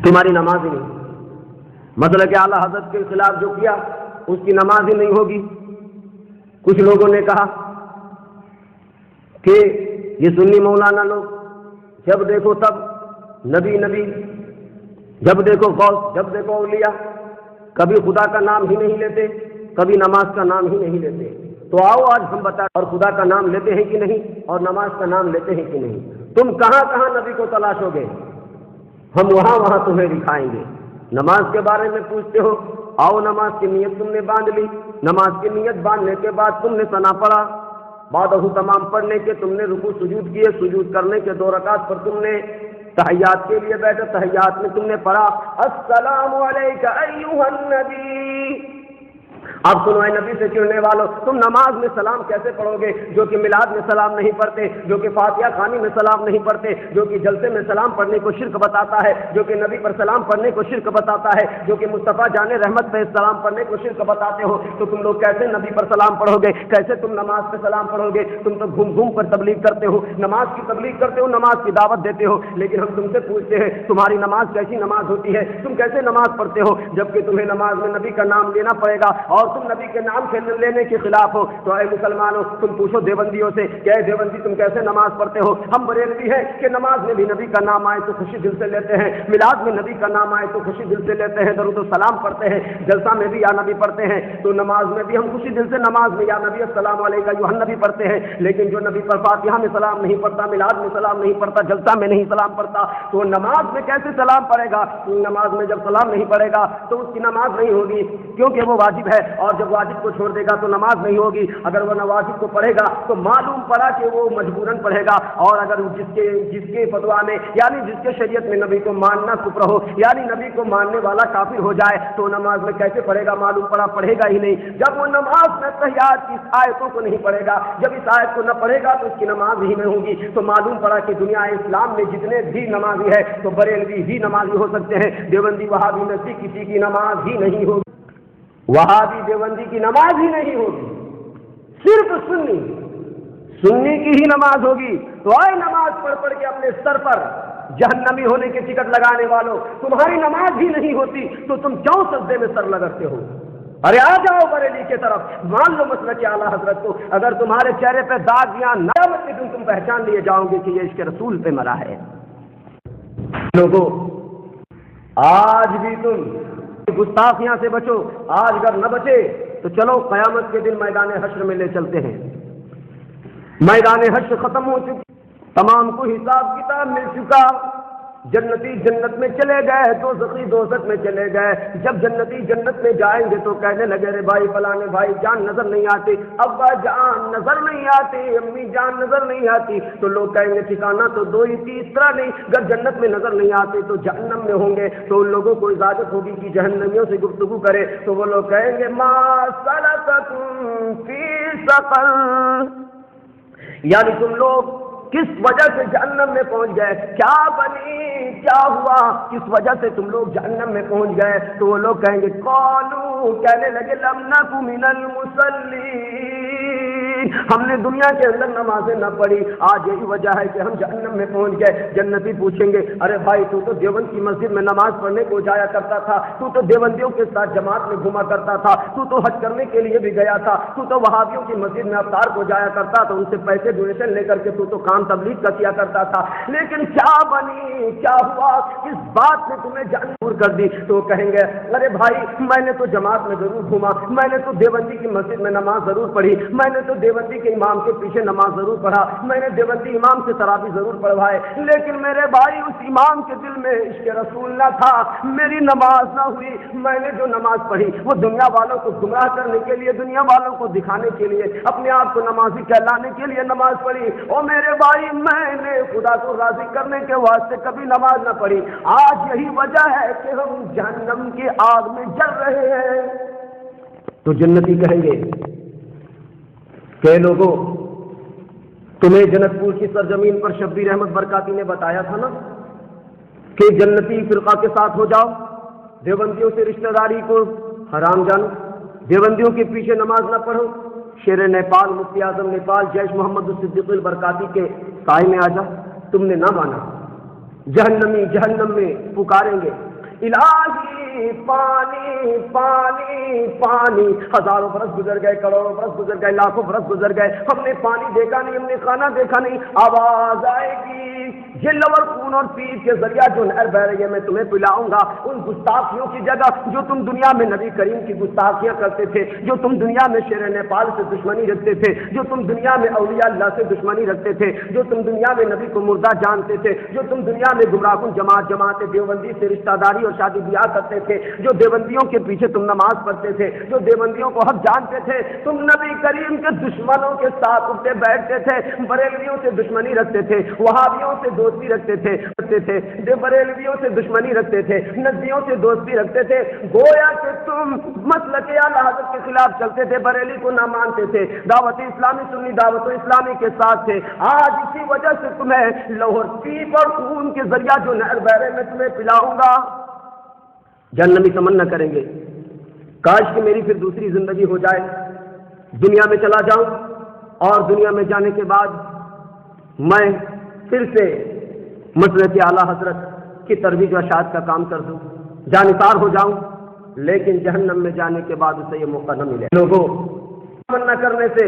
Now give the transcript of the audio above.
تمہاری نماز ہی نہیں. مسلک اعلیٰ حضرت کے خلاف جو کیا اس کی نماز ہی نہیں ہوگی. کچھ لوگوں نے کہا کہ یہ سنی مولانا لوگ جب دیکھو تب نبی نبی، جب دیکھو غوث، جب دیکھو اولیاء، کبھی خدا کا نام ہی نہیں لیتے، کبھی نماز کا نام ہی نہیں لیتے. تو آؤ آج ہم بتائیں، اور خدا کا نام لیتے ہیں کہ نہیں، اور نماز کا نام لیتے ہیں کہ نہیں. تم کہاں کہاں نبی کو تلاشو گے، ہم وہاں وہاں تمہیں دکھائیں گے. نماز کے بارے میں پوچھتے ہو، آؤ نماز کی نیت تم نے باندھ لی، نماز کی نیت باندھنے کے بعد تم نے ثنا پڑھا، بعدہ تمام پڑھنے کے تم نے رکوع سجود کیے، سجود کرنے کے 2 رکعت پر تم نے تحیات کے لیے بیٹھے، تحیات میں تم نے پڑھا السلام علیک ایھا النبی. اب سنو اے نبی سے چڑھنے والوں، تم نماز میں سلام کیسے پڑھو گے جو کہ میلاد میں سلام نہیں پڑھتے، جو کہ فاتحہ خوانی میں سلام نہیں پڑھتے، جو کہ جلسے میں سلام پڑھنے کو شرک بتاتا ہے، جو کہ نبی پر سلام پڑھنے کو شرک بتاتا ہے، جو کہ مصطفیٰ جان رحمت پہ سلام پڑھنے کو شرک بتاتے ہو. تو تم لوگ کیسے نبی پر سلام پڑھو گے، کیسے تم نماز پہ سلام پڑھو گے؟ تم تو گھوم گھوم پر تبلیغ کرتے ہو، نماز کی تبلیغ کرتے ہو، نماز کی دعوت دیتے ہو، لیکن ہم تم سے پوچھتے ہیں تمہاری نماز کیسی نماز ہوتی ہے، تم کیسے نماز پڑھتے ہو جبکہ تمہیں نماز میں نبی کا نام لینا پڑے گا اور تم نبی کے نام لینے کے خلاف ہو. تو اے مسلمانوں، تم پوچھو دیوبندیوں سے کہ اے دیوبندی تم کیسے نماز پڑھتے ہو؟ ہم بریلوی ہیں کہ نماز میں بھی نبی کا نام آئے تو خوشی دل سے لیتے ہیں، میلاد میں نبی کا نام آئے تو خوشی دل سے لیتے ہیں، درود و سلام پڑھتے ہیں، جلسہ میں بھی یا نبی پڑھتے ہیں، تو نماز میں بھی ہم خوشی دل سے نماز میں یا نبی السلام علیکہ ایھا النبی پڑھتے ہیں. لیکن جو نبی پر فاتحہ میں سلام نہیں پڑھتا، میلاد میں سلام نہیں پڑھتا، جلسہ میں نہیں سلام پڑھتا، تو نماز میں کیسے سلام پڑھے گا؟ نماز میں جب سلام نہیں پڑھے گا تو اس کی نماز نہیں ہوگی، کیونکہ وہ واجب ہے، اور جب واجب کو چھوڑ دے گا تو نماز نہیں ہوگی. اگر وہ واجب کو پڑھے گا تو معلوم پڑا کہ وہ مجبوراً پڑھے گا، اور اگر جس کے فتویٰ میں یعنی جس کے شریعت میں نبی کو ماننا کفر ہو، یعنی نبی کو ماننے والا کافر ہو جائے، تو نماز میں کیسے پڑھے گا؟ معلوم پڑا پڑھے گا ہی نہیں. جب وہ نماز میں تحیات کی آیتوں کو نہیں پڑھے گا، جب اس آیت کو نہ پڑھے گا تو اس کی نماز ہی نہیں ہوگی. تو معلوم پڑا کہ دنیا اسلام میں جتنے بھی نمازی ہے تو بریلوی ہی نمازی ہو سکتے ہیں، دیوبندی وہابی نسی کسی کی نماز ہی نہیں ہوگی، وہابی دیوبندی کی نماز ہی نہیں ہوگی، صرف سنی کی ہی نماز ہوگی. تو آئے نماز پڑھ پڑھ کے اپنے سر پر جہنمی ہونے کے ٹکٹ لگانے والوں، تمہاری نماز ہی نہیں ہوتی تو تم کیوں سجدے میں سر لگاتے ہو؟ ارے آ جاؤ بریلی کی طرف، مان لو مسلک اعلیٰ حضرت کو. اگر تمہارے چہرے پہ داغ یا نعمت کے دن تم پہچان لیے جاؤ گے کہ یہ عشق رسول پہ مرا ہے. لوگوں، آج بھی تم گستاخیاں سے بچو. آج اگر نہ بچے تو چلو قیامت کے دن میدان حشر میں لے چلتے ہیں. میدان حشر ختم ہو چکا، تمام کو حساب کتاب مل چکا. جنتی جنت میں چلے گئے، دوزخی دوزخ میں چلے گئے. جب جنتی جنت میں جائیں گے تو کہنے لگے رے بھائی فلانے بھائی جان نظر نہیں آتی، ابا جان نظر نہیں آتی، امی جان نظر نہیں آتی. تو لوگ کہیں گے ٹھکانا تو دو ہی تیسرا نہیں، اگر جنت میں نظر نہیں آتے تو جہنم میں ہوں گے. تو ان لوگوں کو اجازت ہوگی کہ جہنمیوں سے گفتگو کرے. تو وہ لوگ کہیں گے ما سلککم فی سقر، یعنی تم لوگ کس وجہ سے جہنم میں پہنچ گئے، کیا بنی، کیا ہوا، کس وجہ سے تم لوگ جہنم میں پہنچ گئے. تو وہ لوگ کہیں گے قالوا، کہنے لگے لم نک من المصلین، ہم نے دنیا کے اندر نمازیں نہ پڑھی، آج یہی وجہ ہے کہ ہم جہنم میں پہنچ گئے. جنتی پوچھیں گے ارے بھائی تو دیوبند کی مسجد میں نماز پڑھنے کو جایا کرتا تھا، تو دیوبندیوں کے ساتھ جماعت میں گھوما کرتا تھا، تو حج کرنے کے لیے بھی گیا تھا، تو وہابیوں کی مسجد میں افطار کو جایا کرتا تھا، ان سے پیسے ڈونیشن لے کر کے تو کام تبلیغ کا کیا کرتا تھا، لیکن کیا بنی، کیا ہوا، کس بات نے تمہیں جان دور کر دی. تو کہیں گے ارے بھائی میں نے تو جماعت میں ضرور گھوما، میں نے تو دیوبندی کی مسجد میں نماز ضرور پڑھی، میں نے تو دیوبندی کے امام کے پیچھے نماز ضرور پڑھا، میں نے دیوبندی امام سے تراویح ضرور پڑھوائے، لیکن میرے بھائی اس امام کے دل میں عشق رسول نہ تھا، میری نماز نہ ہوئی. میں نے جو نماز پڑھی وہ دنیا والوں کو گمراہ کرنے کے لیے، دنیا والوں کو دکھانے کے لیے، اپنے آپ کو نمازی کہلانے کے لیے نماز پڑھی. اور میرے بھائی میں نے خدا کو راضی کرنے کے واسطے کبھی نماز نہ پڑھی. آج یہی وجہ ہے کہ ہم جہنم کی آگ میں جل رہے ہیں. تو جنتی کہیں گے کہ لوگوں تمہیں جنت پور کی سرزمین پر شبیر احمد برکاتی نے بتایا تھا نا کہ جنتی فرقہ کے ساتھ ہو جاؤ، دیوبندیوں سے رشتہ داری کو حرام جانو، دیوبندیوں کے پیچھے نماز نہ پڑھو، شیر نیپال مفتی اعظم نیپال جیش محمد الصدیق البرکاتی کے سائے میں آ جا. تم نے نہ مانا، جہنمی جہنم میں پکاریں گے، الہی پانی پانی پانی، ہزاروں برس گزر گئے، کروڑوں برس گزر گئے، لاکھوں برس گزر گئے، ہم نے پانی دیکھا نہیں، ہم نے کھانا دیکھا نہیں، آواز آئے گی یہ لور خون اور پیٹ کے ذریعہ جو نہر بہ رہی ہے میں تمہیں پلاؤں گا، ان گستاخیوں کی جگہ جو تم دنیا میں نبی کریم کی گستاخیاں کرتے تھے، جو تم دنیا میں شیر نیپال سے دشمنی رکھتے تھے، جو تم دنیا میں اولیاء اللہ سے دشمنی رکھتے تھے، جو تم دنیا میں نبی کو مردہ جانتے تھے، جو تم دنیا میں گمراہ کن جماعت دیوبندی سے رشتہ داری اور شادی بیاہ کرتے تھے، جو دیوبندیوں کے پیچھے تم نماز پڑھتے تھے، جو دیوبندیوں کو حق جانتے تھے، تم نبی کریم کے دشمنوں کے ساتھ اٹھتے بیٹھتے تھے، بریلویوں سے دشمنی رکھتے تھے، وہابیوں سے دوستی رکھتے تھے، بریلویوں سے دشمنی رکھتے تھے، نزدیوں سے دوستی رکھتے تھے، گویا کہ تم مسلک اعلی حضرت کے خلاف چلتے تھے، بریلی کو نہ مانتے تھے، دعوت اسلامی سنی دعوت اسلامی کے ساتھ تھے۔ آج اسی وجہ سے تمہیں لہور پیپ اور خون کے ذریعہ جو نہر بہ رہے میں تمہیں پلاؤں گا۔ جہنمی بھی تمنا کریں گے کاش کہ میری پھر دوسری زندگی ہو جائے، دنیا میں چلا جاؤں اور دنیا میں جانے کے بعد میں پھر سے مسلک اعلی حضرت کی ترویج و اشاعت کا کام کر دوں، جانثار ہو جاؤں، لیکن جہنم میں جانے کے بعد اسے یہ موقع نہ ملے۔ لوگوں تمنا کرنے سے